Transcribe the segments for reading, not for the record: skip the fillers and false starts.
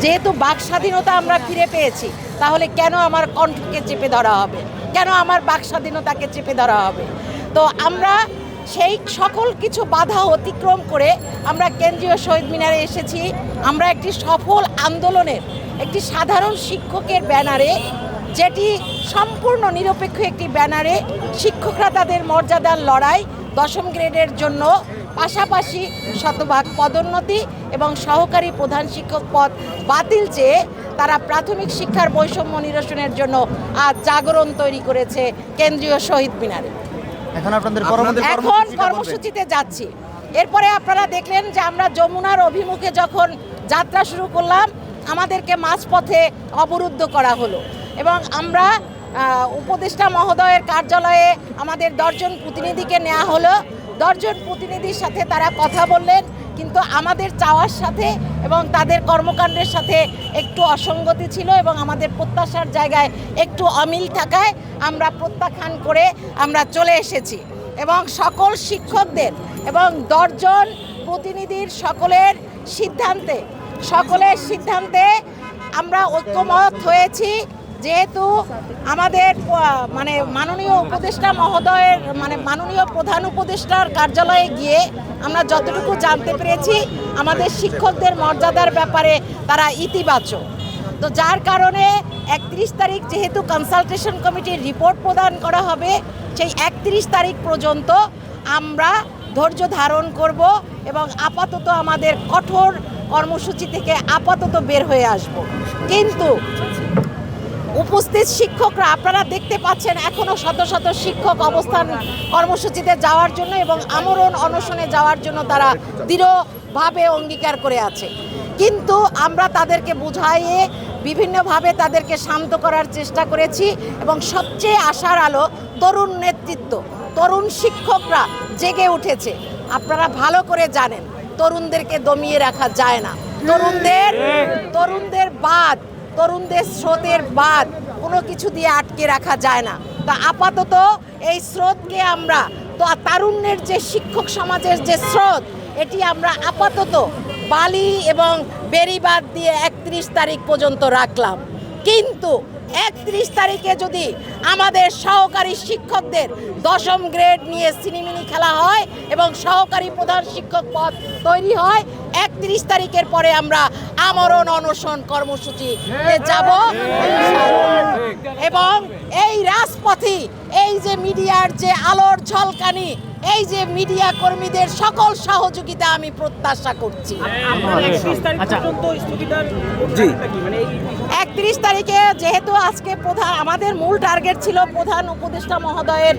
যেহেতু বাক স্বাধীনতা আমরা ফিরে পেয়েছি, তাহলে কেন আমার কণ্ঠকে চেপে ধরা হবে, কেন আমার বাক স্বাধীনতাকে চেপে ধরা হবে? তো আমরা সেই সকল কিছু বাধা অতিক্রম করে আমরা কেন্দ্রীয় শহীদ মিনারে এসেছি। আমরা একটি সফল আন্দোলনের, একটি সাধারণ শিক্ষকের ব্যানারে, যেটি সম্পূর্ণ নিরপেক্ষ একটি ব্যানারে শিক্ষকরা তাদের মর্যাদার লড়াই, 10ম গ্রেডের জন্য পাশাপাশি শতভাগ পদোন্নতি এবং সহকারী প্রধান শিক্ষক পদ বাতিল চেয়ে তারা প্রাথমিক শিক্ষার বৈষম্য নিরসনের জন্য আজ জাগরণ তৈরি করেছে কেন্দ্রীয় শহীদ মিনারে। এখন কর্মসূচিতে যাচ্ছি। এরপরে আপনারা দেখলেন যে আমরা যমুনার অভিমুখে যখন যাত্রা শুরু করলাম, আমাদেরকে মাঝপথে অবরুদ্ধ করা হলো এবং আমরা উপদেষ্টা মহোদয়ের কার্যালয়ে আমাদের 10 জন প্রতিনিধিকে নেওয়া হলো। 10 জন প্রতিনিধির সাথে তারা কথা বললেন, কিন্তু আমাদের চাওয়ার সাথে এবং তাদের কর্মকাণ্ডের সাথে একটু অসঙ্গতি ছিল এবং আমাদের প্রত্যাশার জায়গায় একটু অমিল থাকায় আমরা প্রত্যাখ্যান করে আমরা চলে এসেছি। এবং সকল শিক্ষকদের এবং 10 জন প্রতিনিধির সকলের সিদ্ধান্তে আমরা ঐক্যমত হয়েছি। যেহেতু আমাদের মাননীয় উপদেষ্টা মহোদয়ের মাননীয় প্রধান উপদেষ্টার কার্যালয়ে গিয়ে আমরা যতটুকু জানতে পেরেছি, আমাদের শিক্ষকদের মর্যাদার ব্যাপারে তারা ইতিবাচক। তো যার কারণে 31 তারিখ যেহেতু কনসালটেশন কমিটির রিপোর্ট প্রদান করা হবে, সেই 31 তারিখ পর্যন্ত আমরা ধৈর্য ধারণ করব এবং আপাতত আমাদের কঠোর কর্মসূচি থেকে আপাতত বের হয়ে আসব। কিন্তু উপস্থিত শিক্ষকরা আপনারা দেখতে পাচ্ছেন, এখনও শত শত শিক্ষক অবস্থান কর্মসূচিতে যাওয়ার জন্য এবং আমরণ অনশনে যাওয়ার জন্য তারা দৃঢ়ভাবে অঙ্গীকার করে আছে। কিন্তু আমরা তাদেরকে বুঝাইয়ে বিভিন্নভাবে তাদেরকে শান্ত করার চেষ্টা করেছি এবং সবচেয়ে আশার আলো তরুণ নেতৃত্ব, তরুণ শিক্ষকরা জেগে উঠেছে। আপনারা ভালো করে জানেন, তরুণদেরকে দমিয়ে রাখা যায় না। তরুণদের স্রোতের বাদ কোনো কিছু দিয়ে আটকে রাখা যায় না। তা আপাতত এই স্রোতকে আমরা তারুণ্যের যে শিক্ষক সমাজের যে স্রোত, এটি আমরা আপাতত বালি এবং বেড়িবাঁধ দিয়ে 31 তারিখ পর্যন্ত রাখলাম। কিন্তু 31 তারিখে যদি আমাদের সহকারী শিক্ষকদের 10ম গ্রেড নিয়ে সিনেমিনি খেলা হয় এবং সহকারী প্রধান শিক্ষক পদ তৈরি হয়, 31 তারিখের পরে আমরা আমরণ অনশন কর্মসূচিতে যাব এবং এই রাজপথে এই যে মিডিয়ার যে আলোর ঝলকানি, এই যে মিডিয়া কর্মীদের সকল সহযোগিতা আমি প্রত্যাশা করছি। 31 তারিখে যেহেতু আজকে আমাদের মূল টার্গেট ছিল প্রধান উপদেষ্টা মহোদয়ের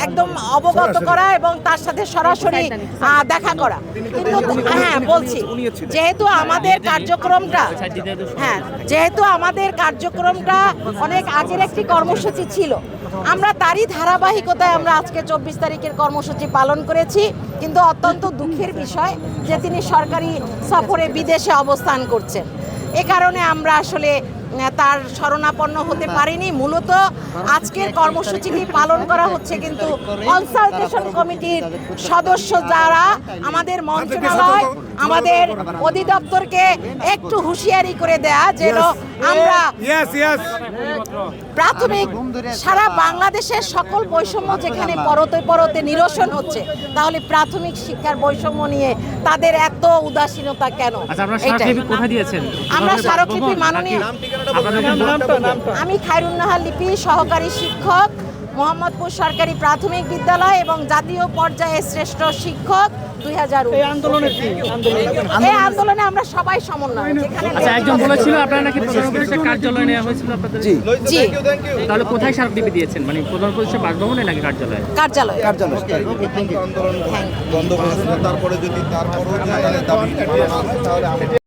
একদম অবগত করা এবং তার সাথে সরাসরি দেখা করা। কিন্তু বলছি, যেহেতু আমাদের কার্যক্রমটা অনেক আগের একটি কর্মসূচি ছিল, আমরা তারই ধারাবাহিকতায় আমরা আজকে 24 তারিখের কর্মসূচি পালন করেছি। কিন্তু অত্যন্ত দুঃখের বিষয় যে তিনি সরকারি সফরে বিদেশে অবস্থান করছেন। এ কারণে আমরা আসলে তার শরণাপন্ন হতে পারিনি। মূলত আজকের কর্মসূচিটি পালন করা হচ্ছে কিন্তু কনসালটেশন কমিটির সদস্য যারা আমাদের মন্ত্রণালয়, আমাদের অধিদপ্তরকে একটু হুঁশিয়ারি করে দেয়া যেন আমরা প্রাথমিক সারা বাংলাদেশের সকল বৈষম্য যেখানে পরতে নিরসন হচ্ছে, তাহলে প্রাথমিক শিক্ষার বৈষম্য নিয়ে তাদের এত উদাসীনতা কেন? আমরা স্মারকলিপি মাননীয় আমি খায়রুন্নাহার লিপি, সহকারী শিক্ষক, মোহাম্মদপুর সরকারি প্রাথমিক বিদ্যালয় এবং জাতীয় পর্যায়ে শ্রেষ্ঠ শিক্ষক 2019। এই আন্দোলনে আমরা সবাই সমন্বয়। একজন বলেছিল আপনারা নাকি প্রধান উপদেষ্টার কার্যালয়ে নেওয়া হয়েছিল আপনাদের? জি। তাহলে কোথায় স্মারকলিপি দিয়েছেন? প্রধান উপদেষ্টার বাসভবনে নাকি কার্যালয়ে? কার্যালয়ে।